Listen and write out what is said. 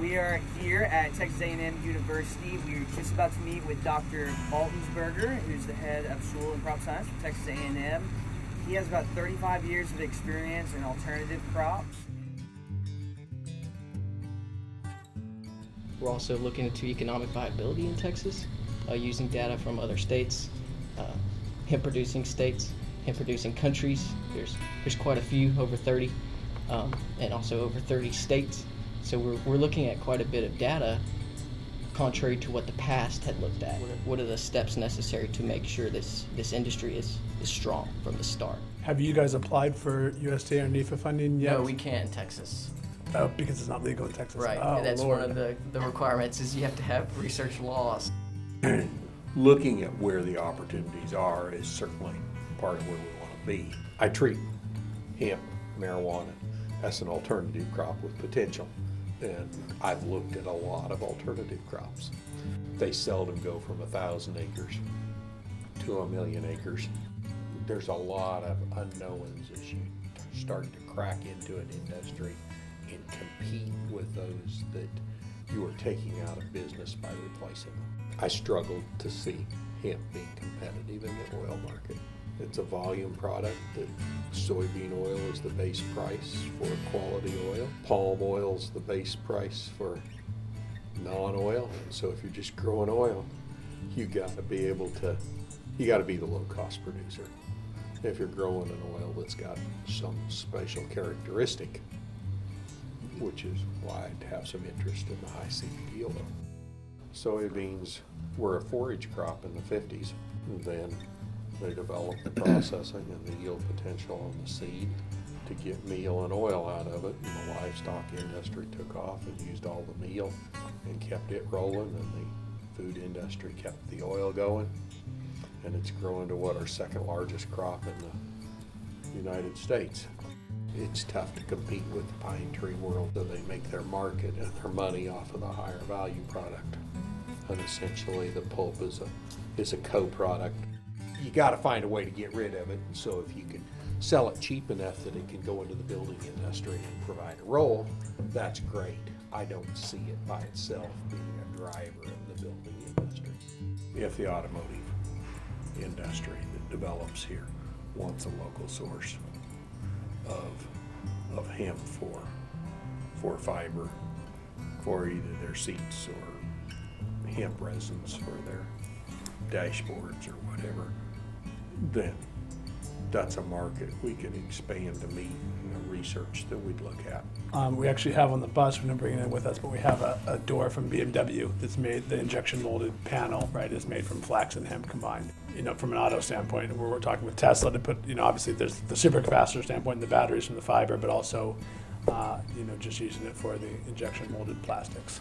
We are here at Texas A&M University. We're just about to meet with Dr. Baltensberger, who's the head of Soil and Crop Science for Texas A&M. He has about 35 years of experience in alternative crops. We're also looking into economic viability in Texas using data from other states, hemp-producing states, hemp-producing countries. There's quite a few, over 30, and also over 30 states. So we're looking at quite a bit of data contrary to what the past had looked at. What are the steps necessary to make sure this industry is strong from the start? Have you guys applied for USDA or NEFA funding yet? No, we can't in Texas. Oh, because it's not legal in Texas. Right, Oh, that's Lord. one of the requirements is you have to have research laws. Looking at where the opportunities are is certainly part of where we want to be. I treat hemp, marijuana, as an alternative crop with potential, and I've looked at a lot of alternative crops. They seldom go from 1,000 acres to 1,000,000 acres. There's a lot of unknowns as you start to crack into an industry and compete with those that you are taking out of business by replacing them. I struggled to see hemp being competitive in the oil market. It's a volume product that soybean oil is the base price for quality oil. Palm oil is the base price for non-oil. So if you're just growing oil, you got to be the low-cost producer. If you're growing an oil that's got some special characteristic, which is why I'd have some interest in the high CBD oil. Soybeans were a forage crop in the 50s, and then they developed the processing and the yield potential on the seed to get meal and oil out of it, and the livestock industry took off and used all the meal and kept it rolling, and the food industry kept the oil going, and it's growing to what our second largest crop in the United States. It's tough to compete with the pine tree world, so they make their market and their money off of the higher value product, and essentially the pulp is a co-product. You got to find a way to get rid of it, so if you can sell it cheap enough that it can go into the building industry and provide a role, that's great. I don't see it by itself being a driver of the building industry. If the automotive industry that develops here wants a local source of hemp for fiber, for either their seats or hemp resins for their dashboards or whatever, then that's a market we can expand to meet in the research that we'd look at. We actually have on the bus, we didn't bring it in with us, but we have a door from BMW that's made, the injection molded panel, right, is made from flax and hemp combined. You know, from an auto standpoint, we're talking with Tesla to put, you know, obviously there's the supercapacitor standpoint, the batteries from the fiber, but also, you know, just using it for the injection molded plastics.